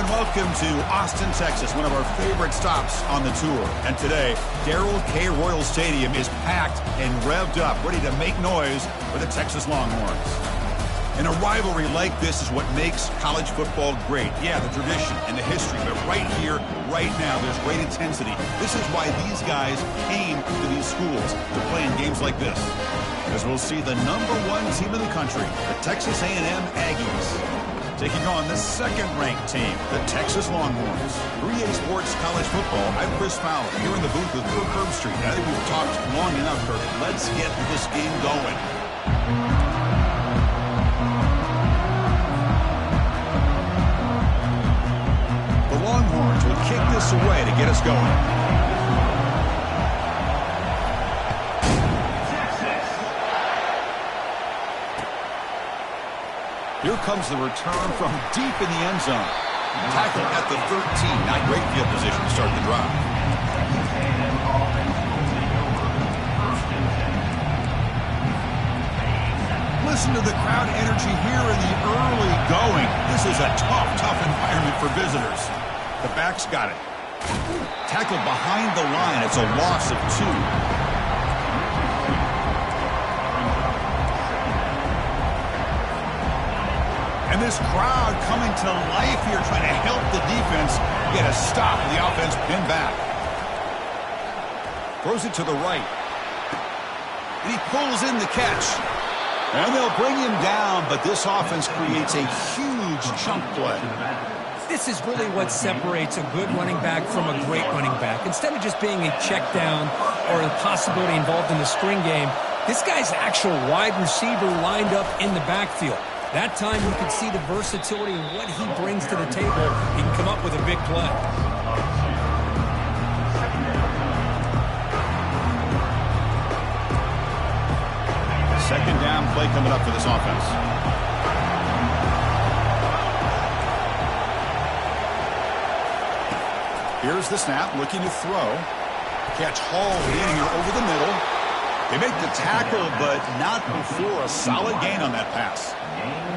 and welcome to Austin, Texas, one of our favorite stops on the tour. And today, Darrell K. Royal Stadium is packed and revved up, ready to make noise for the Texas Longhorns. And a rivalry like this is what makes college football great. Yeah, the tradition and the history, but right here, right now, there's great intensity. This is why these guys came to these schools to play in games like this. As we'll see the #1 team in the country, the Texas A&M Aggies, taking on the second-ranked team, the Texas Longhorns. 3A Sports College Football. I'm Chris Fowler, here in the booth with Kirk Herbstreit. I think we've talked long enough, Kirk. Let's get this game going. The Longhorns will kick this away to get us going. Here comes the return from deep in the end zone. Tackle at the 13. Not great field position to start the drive. Listen to the crowd energy here in the early going. This is a tough environment for visitors. The back's got it. Tackled behind the line. It's a loss of 2. And this crowd coming to life here, trying to help the defense get a stop. The offense pinned back. Throws it to the right. And he pulls in the catch. And they'll bring him down, but this offense creates a huge chunk play. This is really what separates a good running back from a great running back. Instead of just being a check down or a possibility involved in the screen game, this guy's actual wide receiver lined up in the backfield. That time you can see the versatility and what he brings to the table. He can come up with a big play. Second down play coming up for this offense. Here's the snap, looking to throw. Catch hauled in here over the middle. They make the tackle, but not before a solid gain on that pass.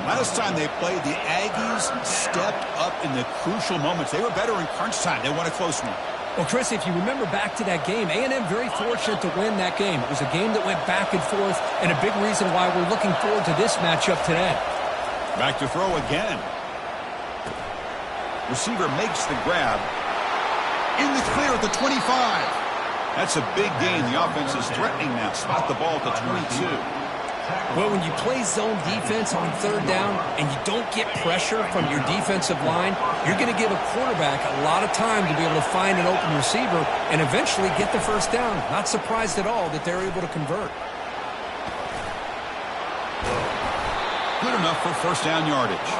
Last time they played, the Aggies stepped up in the crucial moments. They were better in crunch time. They won a close one. Well, Chris, if you remember back to that game, A&M very fortunate to win that game. It was a game that went back and forth, and a big reason why we're looking forward to this matchup today. Back to throw again. Receiver makes the grab. In the clear at the 25. That's a big gain. The offense is threatening now. Spot the ball at the 22. Well, when you play zone defense on third down and you don't get pressure from your defensive line, you're going to give a quarterback a lot of time to be able to find an open receiver and eventually get the first down. Not surprised at all that they're able to convert. Good enough for first down yardage.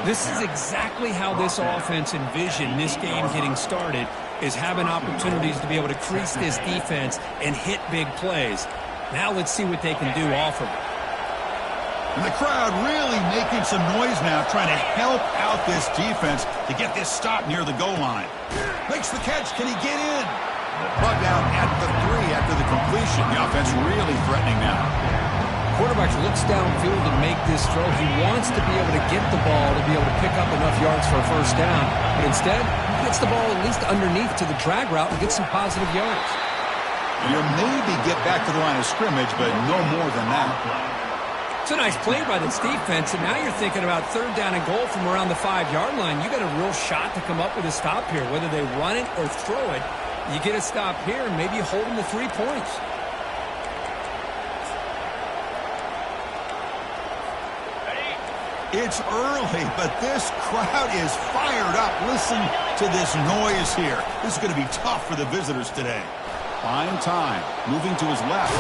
This is exactly how this offense envisioned this game getting started, is having opportunities to be able to crease this defense and hit big plays. Now let's see what they can do off of it. And the crowd really making some noise now, trying to help out this defense to get this stop near the goal line. Makes the catch. Can he get in? Brought down at the 3 after the completion. The offense really threatening now. Quarterback looks downfield to make this throw. He wants to be able to get the ball to be able to pick up enough yards for a first down. But instead, he gets the ball at least underneath to the drag route and get some positive yards. You'll maybe get back to the line of scrimmage, but no more than that. It's a nice play by this defense, and now you're thinking about third down and goal from around the 5-yard line. You got a real shot to come up with a stop here, whether they run it or throw it. You get a stop here, and maybe you hold them to 3 points. It's early, but this crowd is fired up. Listen to this noise here. This is going to be tough for the visitors today. Fine time, moving to his left.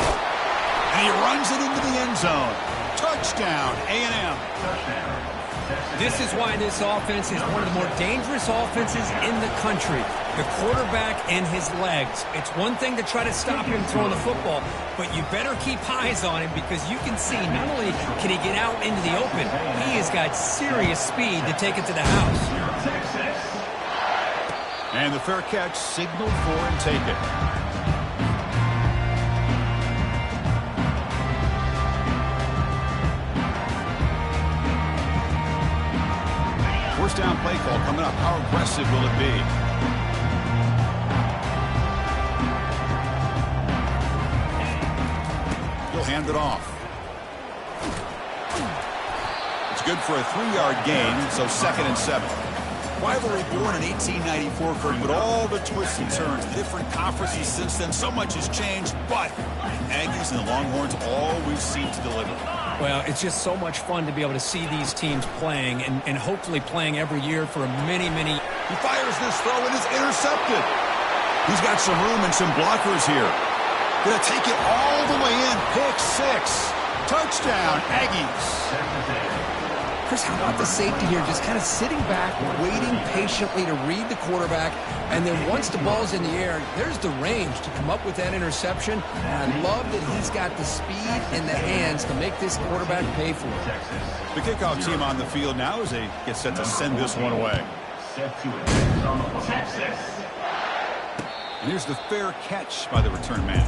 And he runs it into the end zone. Touchdown, A&M. This is why this offense is one of the more dangerous offenses in the country. The quarterback and his legs. It's one thing to try to stop him throwing the football, but you better keep eyes on him because you can see not only can he get out into the open, he has got serious speed to take it to the house. And the fair catch signaled for and taken. First down play play call coming up. How aggressive will it be? He'll hand it off. It's good for a 3-yard gain, so 2nd and 7. Rivalry born in 1894, Kurt, but all the twists and turns, the different conferences since then, so much has changed, but Aggies and the Longhorns always seem to deliver. Well, it's just so much fun to be able to see these teams playing and hopefully playing every year for many. He fires this throw and is intercepted. He's got some room and some blockers here. Gonna take it all the way in. Pick 6. Touchdown, Aggies. Chris, how about the safety here? Just kind of sitting back, waiting patiently to read the quarterback, and then once the ball's in the air, there's the range to come up with that interception. And I love that he's got the speed and the hands to make this quarterback pay for it. The kickoff team on the field now as they get set to send this one away. And here's the fair catch by the return man.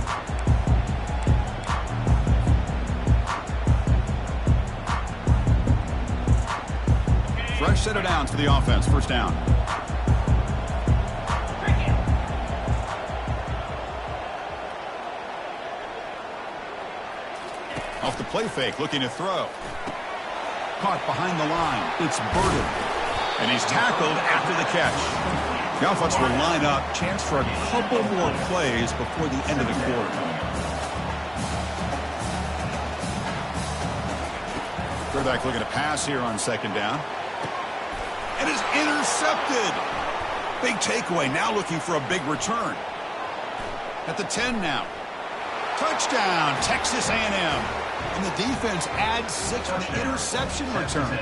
Fresh set of downs for the offense. First down. Off the play fake, looking to throw. Caught behind the line. It's Burden. And he's tackled after the catch. The offense will line up. Chance for a couple more plays before the end of the quarter. Quarterback looking to pass here on 2nd down. And is intercepted. Big takeaway. Now looking for a big return. At the 10 now. Touchdown, Texas A&M. And the defense adds 6 with the interception return.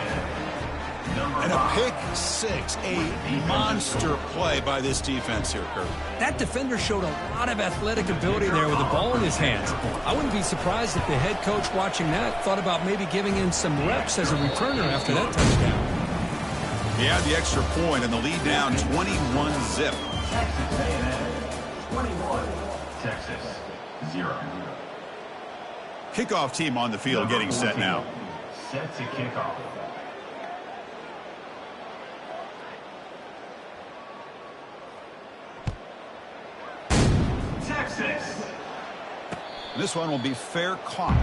And a pick 6. A monster play by this defense here, Kurt. That defender showed a lot of athletic ability there with the ball in his hands. I wouldn't be surprised if the head coach watching that thought about maybe giving him some reps as a returner after that touchdown. He had the extra point and the lead down 21-zip. Texas A&M 21, Texas 0. Kickoff team on the field getting set now. Set to kick off. Texas. This one will be fair caught.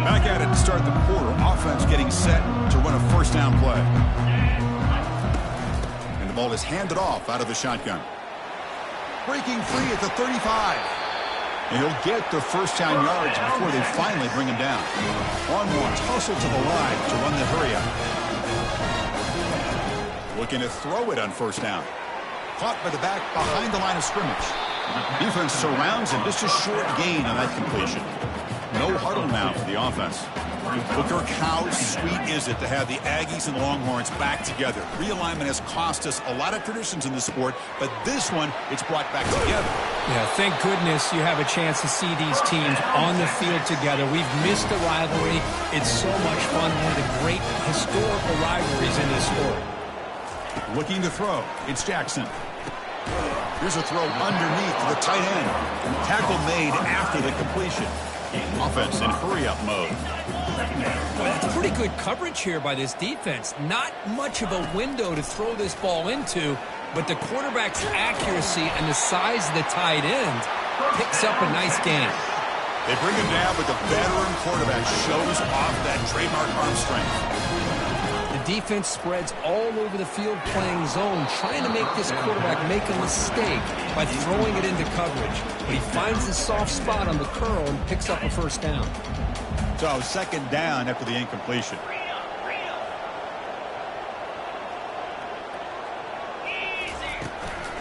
Back at it to start the quarter. Offense getting set to run a first down play. And the ball is handed off out of the shotgun. Breaking free at the 35. And he'll get the first down yards before they finally bring him down. On one, hustle to the line to run the hurry up. Looking to throw it on first down. Caught by the back behind the line of scrimmage. Defense surrounds him. Just a short gain on that completion. No huddle now for the offense. But Kirk, how sweet is it to have the Aggies and the Longhorns back together? Realignment has cost us a lot of traditions in this sport, but this one, it's brought back together. Yeah, thank goodness you have a chance to see these teams on the field together. We've missed the rivalry. It's so much fun. One of the great historical rivalries in this sport. Looking to throw. It's Jackson. Here's a throw underneath to the tight end. Tackle made after the completion. Offense in hurry-up mode. Well, that's pretty good coverage here by this defense. Not much of a window to throw this ball into, but the quarterback's accuracy and the size of the tight end picks up a nice gain. They bring him down, but the veteran quarterback shows off that trademark arm strength. The defense spreads all over the field playing zone, trying to make this quarterback make a mistake by throwing it into coverage. But he finds the soft spot on the curl and picks up a first down. So second down after the incompletion.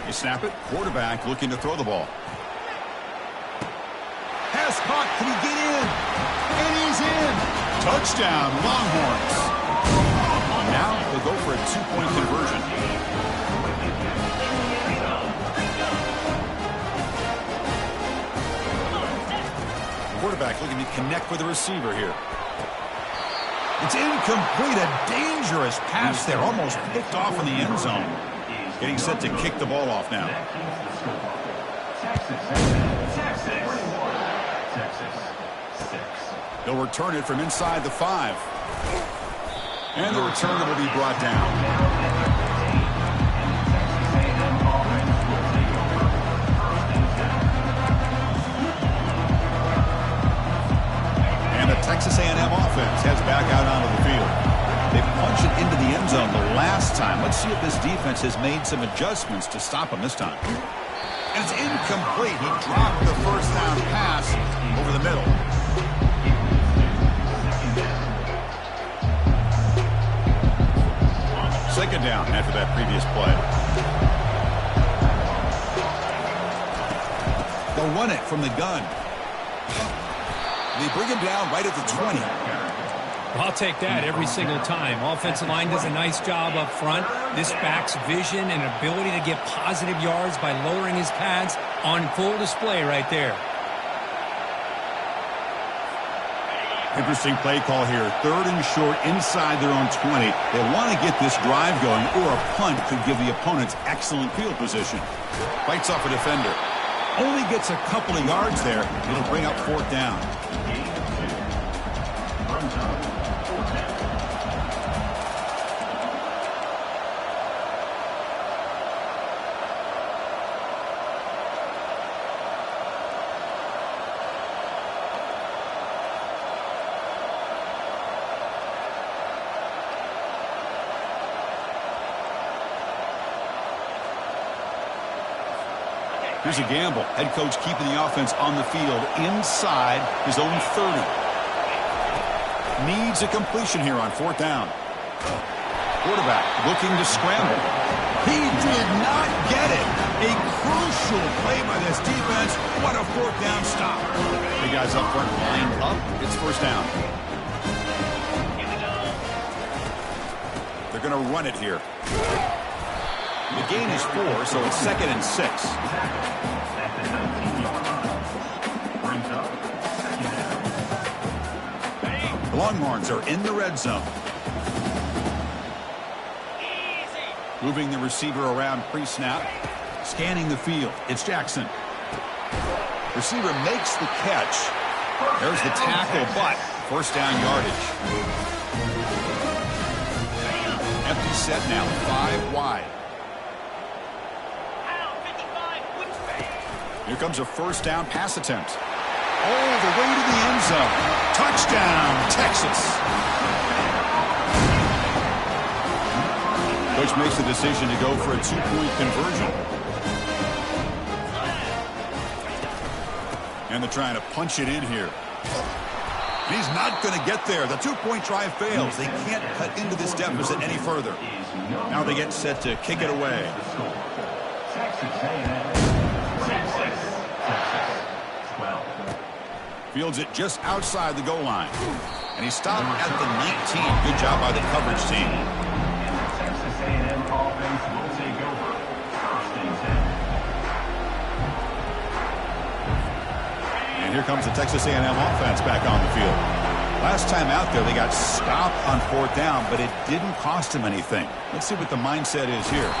You snap it. Quarterback looking to throw the ball. Pass caught. Can he get in? And he's in. Touchdown, Longhorns. Now they'll go for a two-point conversion. Quarterback looking to connect with the receiver here. It's incomplete. A dangerous pass there. Almost picked off in the end zone. Getting set to kick the ball off now. 6. They'll return it from inside the 5. And the return will be brought down. And the Texas A&M offense heads back out onto the field. They punched it into the end zone the last time. Let's see if this defense has made some adjustments to stop him this time. And it's incomplete. He dropped the first down pass over the middle. Second down after that previous play. They'll run it from the gun. They bring him down right at the 20. I'll take that every single time. Offensive line does a nice job up front. This back's vision and ability to get positive yards by lowering his pads on full display right there. Interesting play call here. 3rd and short inside their own 20. They want to get this drive going, or a punt could give the opponents excellent field position. Bites off a defender. Only gets a couple of yards there. It'll bring up 4th down. Here's a gamble. Head coach keeping the offense on the field inside his own 30. Needs a completion here on 4th down. Quarterback looking to scramble. He did not get it. A crucial play by this defense. What a 4th down stop. The guys up front lined up. It's 1st down. They're going to run it here. The gain is 4, so it's 2nd and 6. The Longhorns are in the red zone. Moving the receiver around pre-snap. Scanning the field. It's Jackson. Receiver makes the catch. There's the tackle, but 1st down yardage. Empty set now, 5 wide. Here comes a 1st down pass attempt. All the way to the end zone. Touchdown, Texas. Coach makes the decision to go for a 2-point conversion. And they're trying to punch it in here. He's not going to get there. The 2-point try fails. They can't cut into this deficit any further. Now they get set to kick it away. Fields it just outside the goal line. And he stopped at the 19. Good job by the coverage team. Texas A&M offense will take over. 1st and 10. And here comes the Texas A&M offense back on the field. Last time out there, they got stopped on 4th down, but it didn't cost them anything. Let's see what the mindset is here.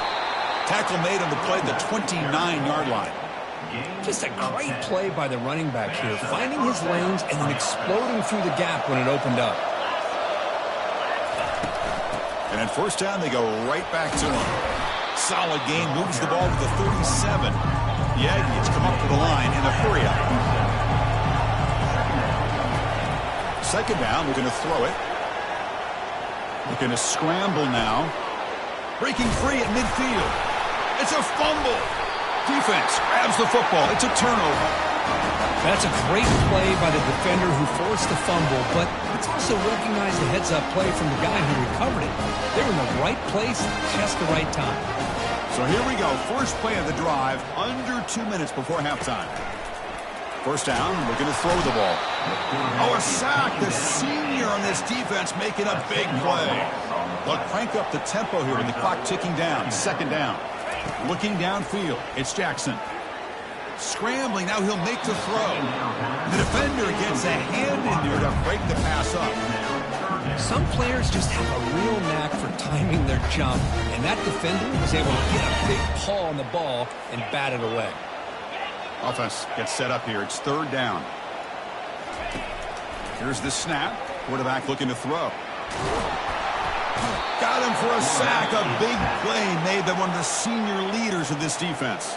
Tackle made on the play at the 29-yard line. Just a great play by the running back here, finding his lanes and then exploding through the gap when it opened up. And at 1st down, they go right back to him. Solid gain, moves the ball to the 37. The Aggies come up to the line in a hurry-up. 2nd down, we're going to throw it. Looking to scramble now. Breaking free at midfield. It's a fumble. Defense grabs the football. It's a turnover. That's a great play by the defender who forced the fumble, but it's also recognized the heads-up play from the guy who recovered it. They were in the right place at just the right time. So here we go. First play of the drive, under 2 minutes before halftime. 1st down, we're going to throw the ball. Oh, a sack. The senior on this defense making a big play. They'll crank up the tempo here with the clock ticking down. 2nd down. Looking downfield, it's Jackson. Scrambling, now he'll make the throw. The defender gets a hand in there to break the pass up. Some players just have a real knack for timing their jump, and that defender was able to get a big paw on the ball and bat it away. Offense gets set up here. It's 3rd down. Here's the snap. Quarterback looking to throw. Got him for a sack. A big play made by one of the senior leaders of this defense.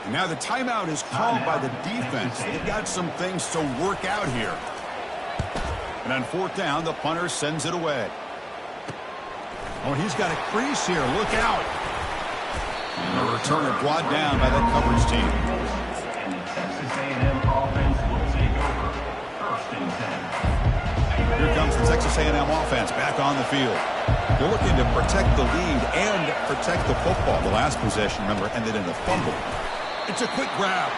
And now the timeout is called by the defense. They've got some things to work out here. And on fourth down, the punter sends it away. Oh, he's got a crease here. Look out. And the returner brought down by that coverage team. And the Texas A&M offense will take over. First and 10. Here comes the Texas A&M offense back on the field. They're looking to protect the lead and protect the football. The last possession, remember, ended in a fumble. It's a quick grab.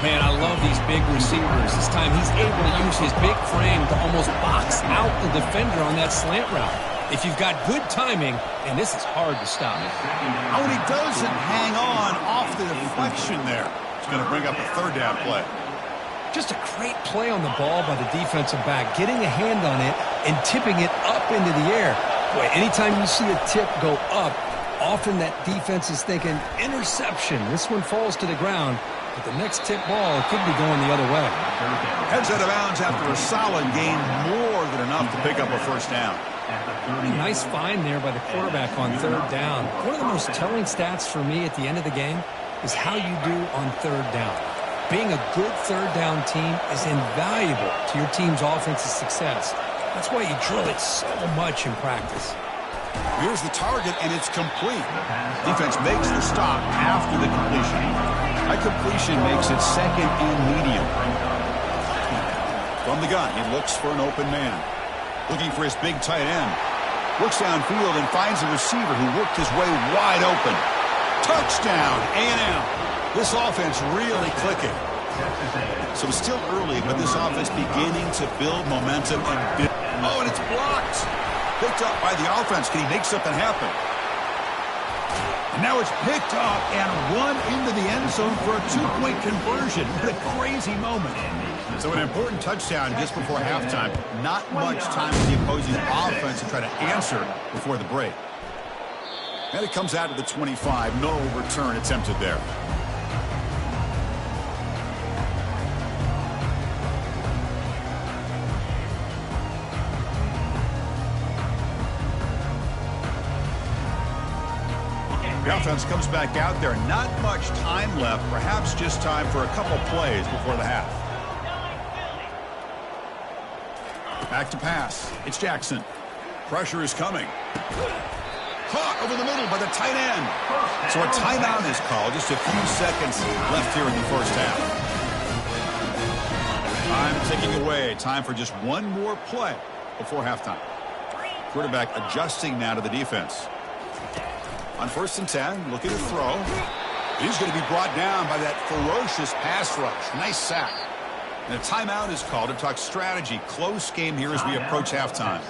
Man, I love these big receivers. This time he's able to use his big frame to almost box out the defender on that slant route. If you've got good timing, and this is hard to stop. Oh, and he doesn't hang on off the deflection there. It's going to bring up a third down play. Just a great play on the ball by the defensive back, getting a hand on it and tipping it up into the air. Boy, anytime you see a tip go up, often that defense is thinking interception. This one falls to the ground, but the next tip ball could be going the other way. Heads out of bounds after a solid gain, more than enough to pick up a first down. Nice find there by the quarterback on third down. One of the most telling stats for me at the end of the game is how you do on third down. Being a good third down team is invaluable to your team's offensive success. That's why you drill it so much in practice. Here's the target, and it's complete. Defense makes the stop after the completion. That completion makes it second and medium. From the gun, he looks for an open man. Looking for his big tight end. Looks downfield and finds a receiver who worked his way wide open. Touchdown, A&M. This offense really clicking. So it's still early, but this offense beginning to build momentum. Oh, and it's blocked. Picked up by the offense. Can he make something happen? And now it's picked up and run into the end zone for a two-point conversion. What a crazy moment. So an important touchdown just before halftime. Not much time for the opposing offense to try to answer before the break. And it comes out to the 25. No return attempted there. The offense comes back out there. Not much time left. Perhaps just time for a couple plays before the half. Back to pass. It's Jackson. Pressure is coming. Caught over the middle by the tight end. So a timeout is called. Just a few seconds left here in the first half. Time ticking away. Time for just one more play before halftime. Quarterback adjusting now to the defense. On 1st and 10, looking to throw. He's going to be brought down by that ferocious pass rush. Nice sack. And a timeout is called to talk strategy. Close game here as we approach halftime.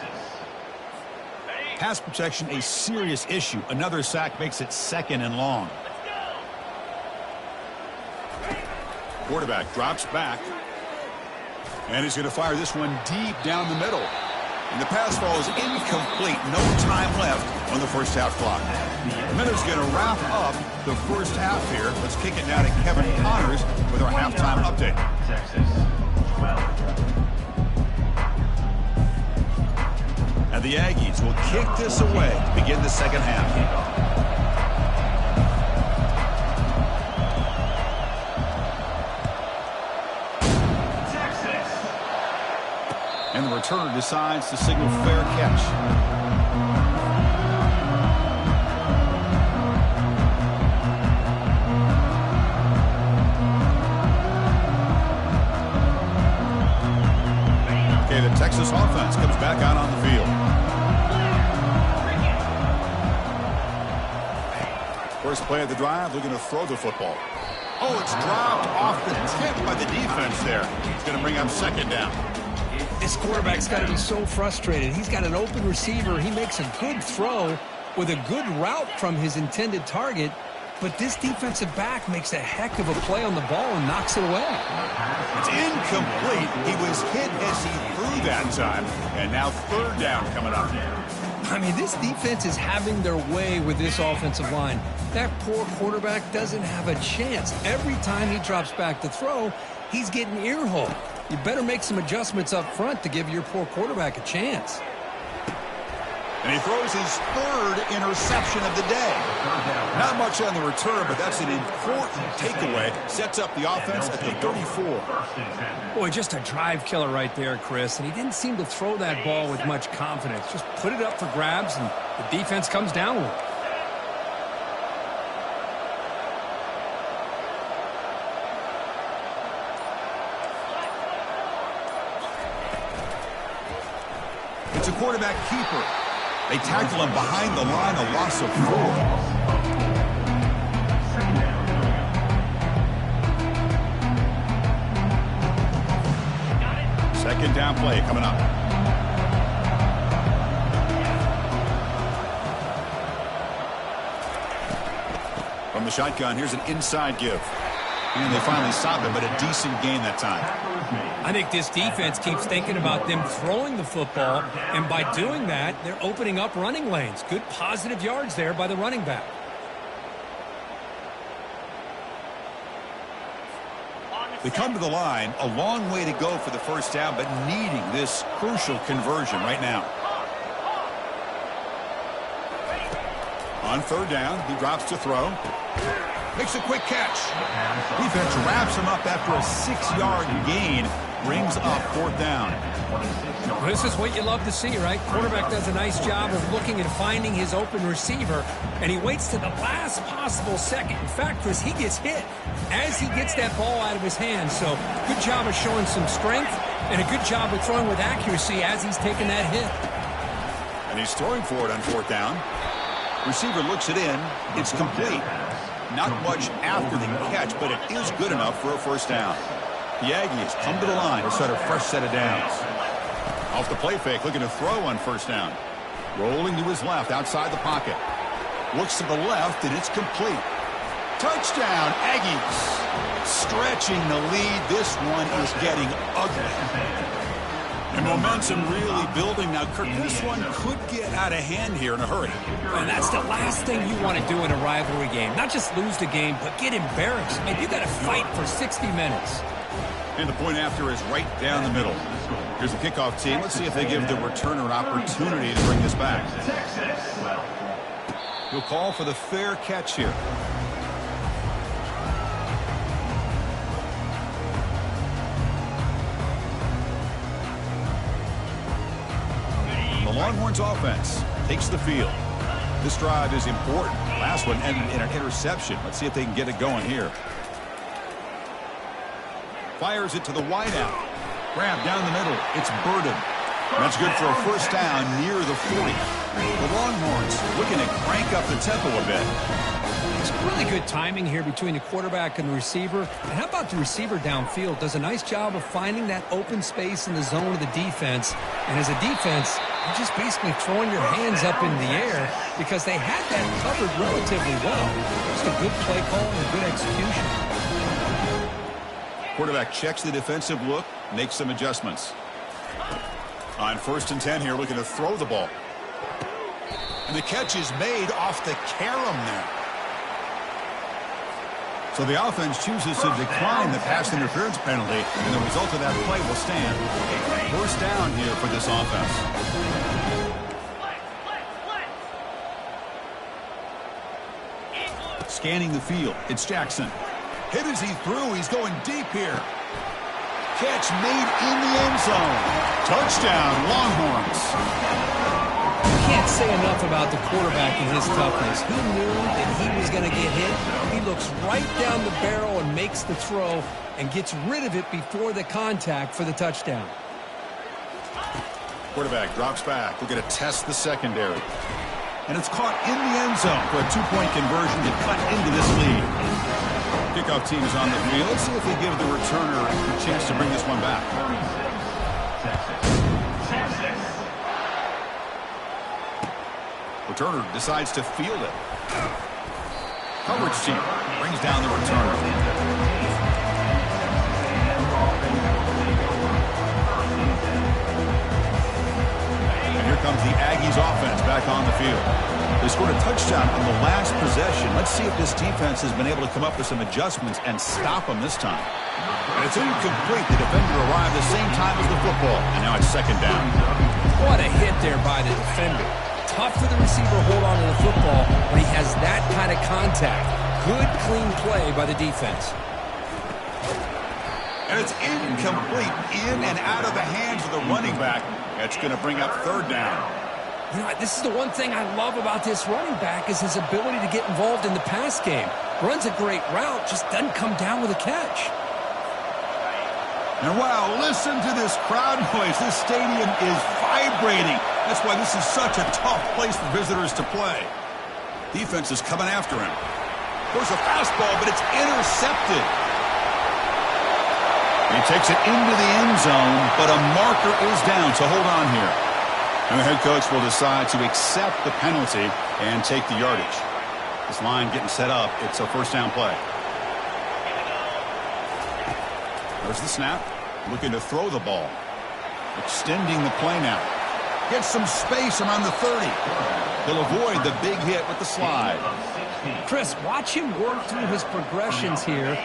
Pass protection, a serious issue. Another sack makes it 2nd and long. Quarterback drops back. And he's going to fire this one deep down the middle. And the pass ball is incomplete. No time left on the first half clock. The Minnows going to wrap up the first half here. Let's kick it now to Kevin Connors with our halftime update. Texas 12. And the Aggies will kick this away to begin the second half. And the returner decides to signal fair catch. Okay, the Texas offense comes back out on the field. First play of the drive, looking to throw the football. Oh, it's dropped off the tip by the defense there. It's going to bring up 2nd down. This quarterback's got to be so frustrated. He's got an open receiver. He makes a good throw with a good route from his intended target, but this defensive back makes a heck of a play on the ball and knocks it away. It's incomplete. He was hit as he threw that time, and now 3rd down coming up. I mean, this defense is having their way with this offensive line. That poor quarterback doesn't have a chance. Every time he drops back to throw, he's getting ear-hole. you better make some adjustments up front to give your poor quarterback a chance. And he throws his third interception of the day. Not much on the return, but that's an important takeaway. Sets up the offense at the 34. Boy, just a drive killer right there, Chris. And he didn't seem to throw that ball with much confidence. Just put it up for grabs, and the defense comes down with it. It's a quarterback keeper. They tackle him behind the line, a loss of 4. Second down play coming up. From the shotgun, here's an inside give. And they finally stopped him, but a decent gain that time. I think this defense keeps thinking about them throwing the football, and by doing that, they're opening up running lanes. Good positive yards there by the running back. They come to the line, a long way to go for the first down, but needing this crucial conversion right now. On third down, he drops to throw. Makes a quick catch. Defense wraps him up after a 6-yard gain. Brings up fourth down. This is what you love to see, right? Quarterback does a nice job of looking and finding his open receiver, and he waits to the last possible second. In fact, Chris, he gets hit as he gets that ball out of his hands. So good job of showing some strength and a good job of throwing with accuracy as he's taking that hit. And he's throwing for it on fourth down. Receiver looks it in. It's complete. Not much after the catch, but it is good enough for a first down. The Aggies come to the line to start a fresh set of downs. Off the play fake, looking to throw on first down. Rolling to his left, outside the pocket. Looks to the left, and it's complete. Touchdown, Aggies. Stretching the lead. This one is getting ugly. And momentum really building. Now, Kirk, this one could get out of hand here in a hurry. And that's the last thing you want to do in a rivalry game. Not just lose the game, but get embarrassed. And you got to fight for 60 minutes. And the point after is right down the middle. Here's the kickoff team. Let's see if they give the returner an opportunity to bring this back. He'll call for the fair catch here. The Longhorns offense takes the field. This drive is important. Last one ended in an interception. Let's see if they can get it going here. Fires it to the wideout. Grab down the middle. It's Burden. That's good for a first down near the 40. The Longhorns looking to crank up the tempo a bit. It's really good timing here between the quarterback and the receiver. And how about the receiver downfield? Does a nice job of finding that open space in the zone of the defense. And as a defense, you're just basically throwing your hands up in the air because they had that covered relatively well. Just a good play call and a good execution. Quarterback checks the defensive look, makes some adjustments. On 1st and 10 here, looking to throw the ball. And the catch is made off the carom there. So the offense chooses to decline the pass interference penalty, and the result of that play will stand. First down here for this offense. Scanning the field, it's Jackson. Hit as he threw. He's going deep here. Catch made in the end zone. Touchdown, Longhorns. Can't say enough about the quarterback and his toughness. He knew that he was going to get hit. He looks right down the barrel and makes the throw and gets rid of it before the contact for the touchdown. Quarterback drops back. We're going to test the secondary. And it's caught in the end zone for a 2-point conversion to cut into this lead. Kickoff team is on the field. Let's see if they give the returner a chance to bring this one back. Returner decides to field it. Coverage team brings down the returner. And here comes the Aggies offense back on the field. They scored a touchdown on the last possession. Let's see if this defense has been able to come up with some adjustments and stop them this time. And it's incomplete. The defender arrived the same time as the football. And now it's second down. What a hit there by the defender. Tough for the receiver to hold on to the football when he has that kind of contact. Good, clean play by the defense. And it's incomplete. In and out of the hands of the running back. It's going to bring up third down. You know, this is the one thing I love about this running back is his ability to get involved in the pass game. Runs a great route, just doesn't come down with a catch. And wow, listen to this crowd noise. This stadium is vibrating. That's why this is such a tough place for visitors to play. Defense is coming after him. There's a fastball, but it's intercepted. He takes it into the end zone, but a marker is down, so hold on here. And the head coach will decide to accept the penalty and take the yardage. This line getting set up. It's a first down play. There's the snap. Looking to throw the ball. Extending the play now. Gets some space around the 30. He'll avoid the big hit with the slide. Chris, watch him work through his progressions here.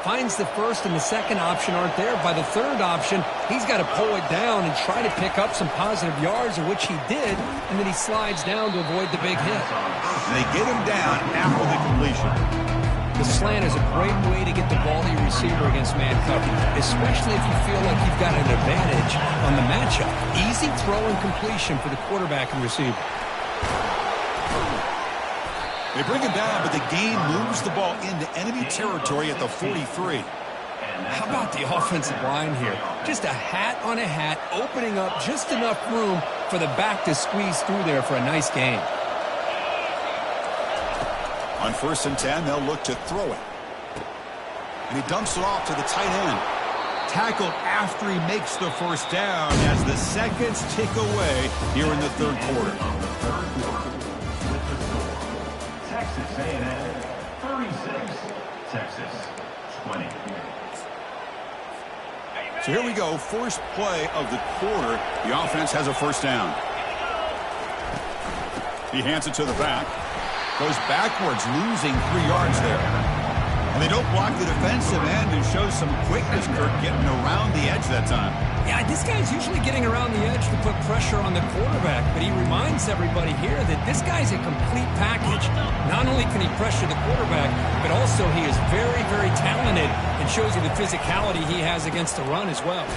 Finds the first and the second option aren't there. By the third option, he's got to pull it down and try to pick up some positive yards, of which he did, and then he slides down to avoid the big hit. They get him down after the completion. The slant is a great way to get the ball to your receiver against man coverage, especially if you feel like you've got an advantage on the matchup. Easy throw and completion for the quarterback and receiver. They bring him down, but the game moves the ball into enemy territory at the 43. How about the offensive line here? Just a hat on a hat, opening up just enough room for the back to squeeze through there for a nice gain. On 1st and 10, they'll look to throw it. And he dumps it off to the tight end. Tackled after he makes the first down as the seconds tick away here in the third quarter. Texas A&M 36, Texas 20. So here we go, first play of the quarter. The offense has a first down. He hands it to the back. Goes backwards, losing 3 yards there. And they don't block the defensive end and show some quickness, Kirk, getting around the edge that time. Yeah, this guy's usually getting around the edge to put pressure on the quarterback, but he reminds everybody here that this guy's a complete package. Not only can he pressure the quarterback, but also he is very, very talented and shows you the physicality he has against the run as well.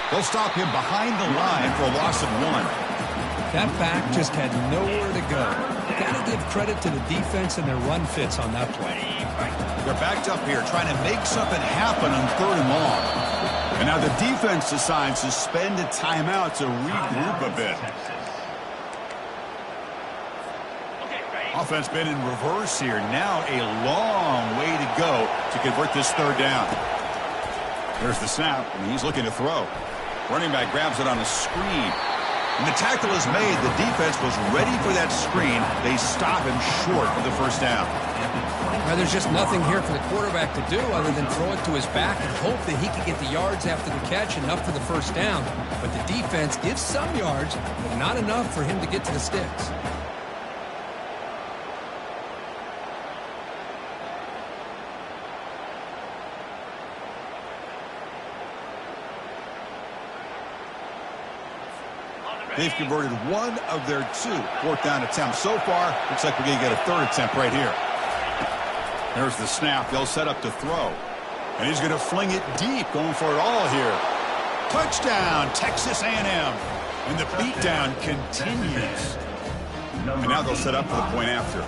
They'll stop him behind the line for a loss of 1. That back just had nowhere to go. Got to give credit to the defense and their run fits on that play. They're backed up here trying to make something happen on 3rd and long. And now the defense decides to spend a timeout to regroup a bit. Offense been in reverse here. Now a long way to go to convert this 3rd down. There's the snap, and he's looking to throw. Running back grabs it on a screen. And the tackle is made. The defense was ready for that screen. They stop him short of the first down. Now, there's just nothing here for the quarterback to do other than throw it to his back and hope that he can get the yards after the catch enough for the first down. But the defense gives some yards, but not enough for him to get to the sticks. They've converted 1 of their 2 4th down attempts. So far, looks like we're going to get a 3rd attempt right here. There's the snap. They'll set up to throw. And he's going to fling it deep, going for it all here. Touchdown, Texas A&M. And the beatdown continues. And now they'll set up for the point after.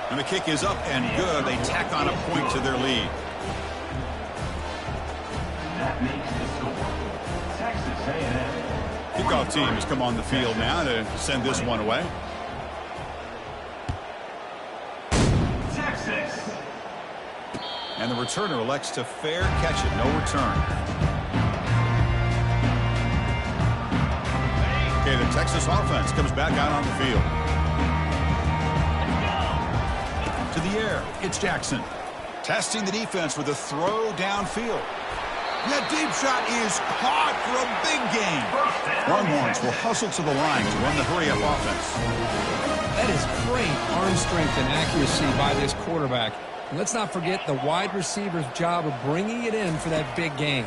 And the kick is up and good. They tack on a point to their lead. That makes the score. Texas A&M. Kickoff team has come on the field now to send this one away. Texas. And the returner elects to fair catch it. No return. Okay, the Texas offense comes back out on the field. To the air, it's Jackson. Testing the defense with a throw downfield. That deep shot is caught for a big gain. Longhorns will hustle to the line to run the hurry-up offense. That is great arm strength and accuracy by this quarterback. And let's not forget the wide receiver's job of bringing it in for that big game.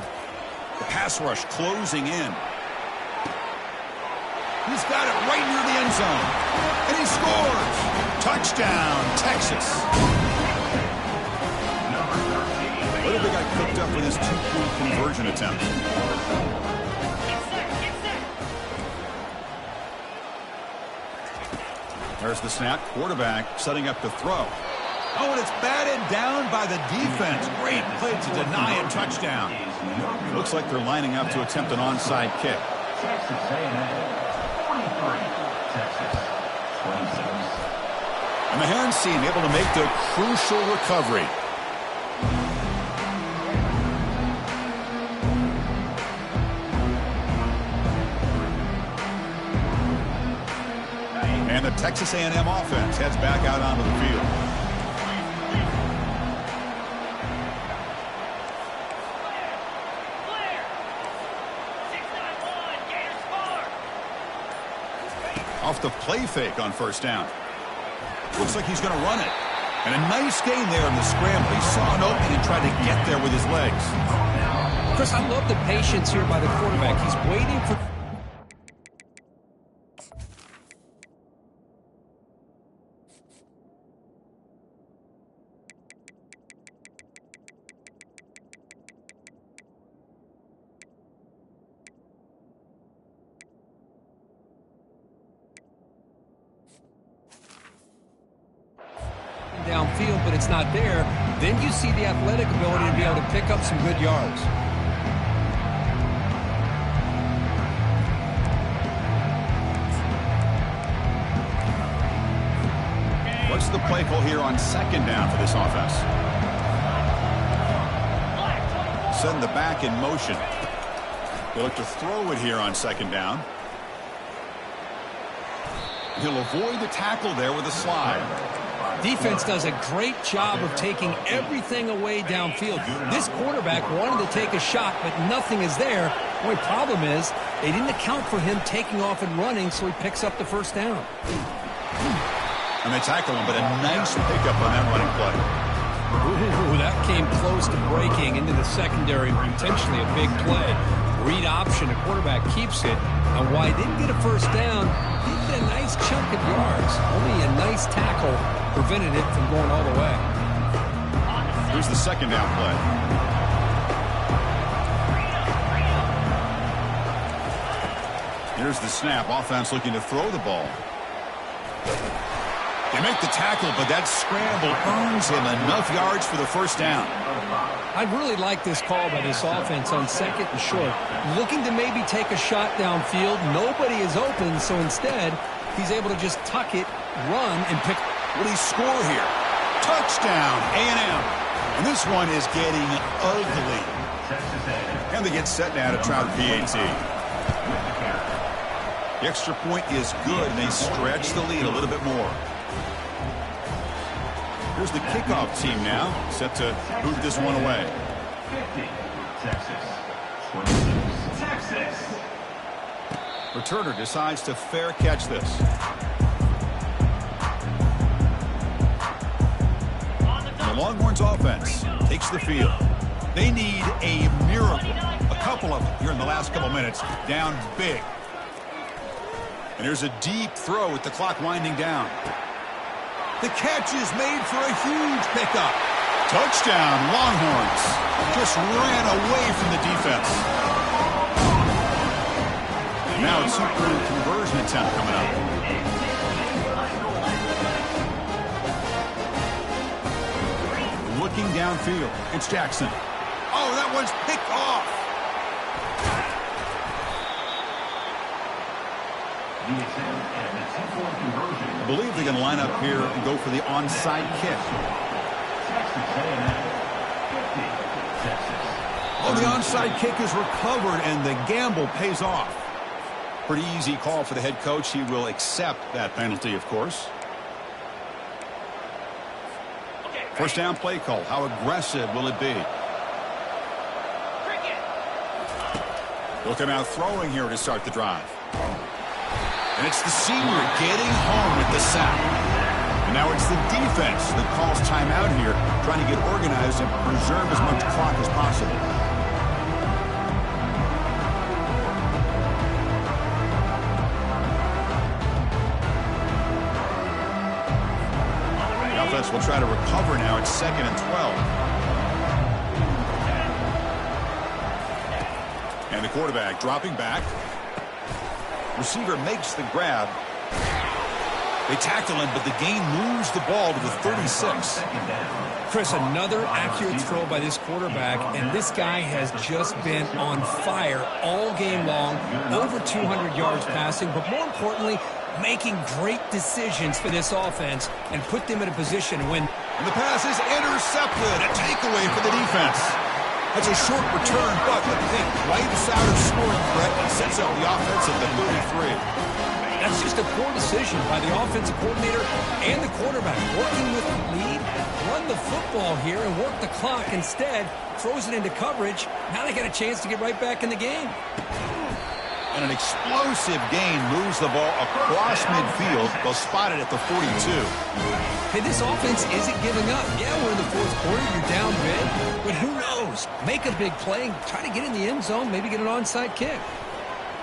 The pass rush closing in. He's got it right near the end zone. And he scores. Touchdown, Texas. What if they got cooked up with his two-point conversion attempt? There's the snap. Quarterback setting up the throw. Oh, and it's batted down by the defense. Great play to deny a touchdown. Looks like they're lining up to attempt an onside kick. Texas A&M 43, Texas 26. And the Herons team able to make the crucial recovery. And the Texas A&M offense heads back out onto the field. Off the play fake on first down. Looks like he's going to run it. And a nice gain there in the scramble. He saw an opening and tried to get there with his legs. Chris, I love the patience here by the quarterback. He's waiting for... downfield, but it's not there. Then you see the athletic ability to be able to pick up some good yards. What's the play call here on second down for this offense? Send the back in motion. They look to throw it here on second down. He'll avoid the tackle there with a slide. Defense does a great job of taking everything away downfield. This quarterback wanted to take a shot, but nothing is there. The only problem is they didn't account for him taking off and running, so he picks up the first down. And they tackle him, but a nice pickup on that running play. Ooh, that came close to breaking into the secondary, potentially a big play. Read option, the quarterback keeps it. And while he didn't get a first down, he did a nice chunk of yards. Only a nice tackle prevented it from going all the way. Here's the second down play. Here's the snap. Offense looking to throw the ball. They make the tackle, but that scramble earns him enough yards for the first down. I really like this call by this offense on second and short. Looking to maybe take a shot downfield. Nobody is open, so instead, he's able to just tuck it, run, and pick. What do he score here? Touchdown, A&M. And this one is getting ugly. And they get set now to try the PAT. The extra point is good, and they stretch the lead a little bit more. Here's the kickoff team now, set to move this one away. 50, Texas 26, Texas. Returner decides to fair catch this. The Longhorns offense takes the field. They need a miracle. A couple of them here in the last couple minutes, down big. And here's a deep throw with the clock winding down. The catch is made for a huge pickup. Touchdown, Longhorns. Just ran away from the defense. Now a two-point conversion attempt coming up. Looking downfield, it's Jackson. Oh, that one's picked off. I believe they're going to line up here and go for the onside kick. Oh, the onside kick is recovered, and the gamble pays off. Pretty easy call for the head coach. He will accept that penalty, of course. First down play call. How aggressive will it be? Looking out throwing here to start the drive. And it's the senior getting home with the sack. And now it's the defense that calls timeout here, trying to get organized and preserve as much clock as possible. The offense will try to recover now. It's 2nd and 12. And the quarterback dropping back. Receiver makes the grab. They tackle him, but the gain moves the ball to the 36. Chris, another accurate throw by this quarterback, and this guy has just been on fire all game long, over 200 yards passing, but more importantly, making great decisions for this offense and put them in a position to win. And the pass is intercepted. A takeaway for the defense. That's a short return, but the pick wipes out a scoring threat and sets up the offense at the 33. That's just a poor decision by the offensive coordinator and the quarterback. Working with the lead, run the football here and work the clock. Instead, throws it into coverage. Now they got a chance to get right back in the game. And an explosive gain moves the ball across midfield. They'll spot it at the 42. Hey, this offense isn't giving up. Yeah, we're in the fourth quarter. You're down big. But who knows? Make a big play. Try to get in the end zone. Maybe get an onside kick.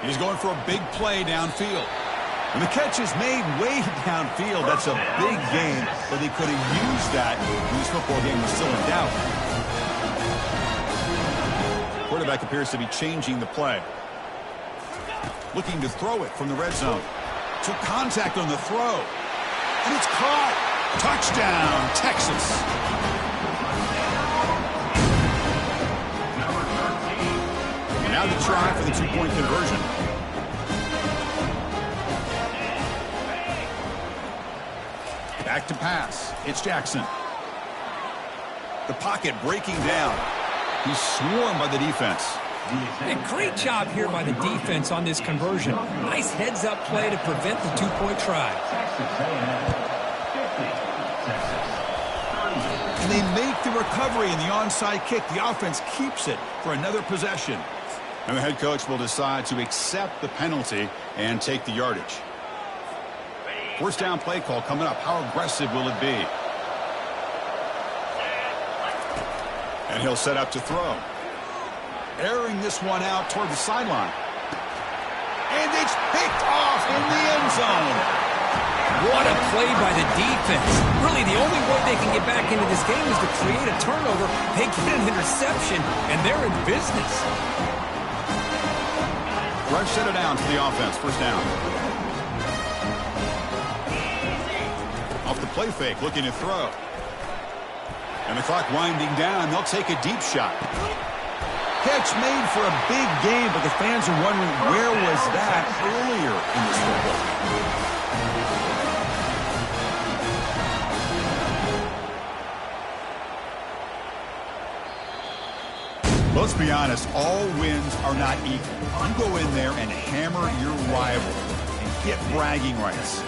He's going for a big play downfield. And the catch is made way downfield. That's a big gain, but they could have used that when this football game was still in doubt. Quarterback appears to be changing the play. Looking to throw it from the red zone. Took contact on the throw. And it's caught. Touchdown, Texas. And now the try for the two-point conversion. Back to pass. It's Jackson. The pocket breaking down. He's swarmed by the defense. A great job here by the defense on this conversion. Nice heads-up play to prevent the two-point try. And they make the recovery in the onside kick. The offense keeps it for another possession. And the head coach will decide to accept the penalty and take the yardage. First down play call coming up. How aggressive will it be? And he'll set up to throw. Airing this one out toward the sideline. And it's picked off in the end zone. What a play by the defense. Really, the only way they can get back into this game is to create a turnover. They get an interception, and they're in business. Rush set it down to the offense. First down. Off the play fake, looking to throw. And the clock winding down. They'll take a deep shot. Catch made for a big game, but the fans are wondering where was that earlier in this football game. Let's be honest, all wins are not equal. You go in there and hammer your rival and get bragging rights.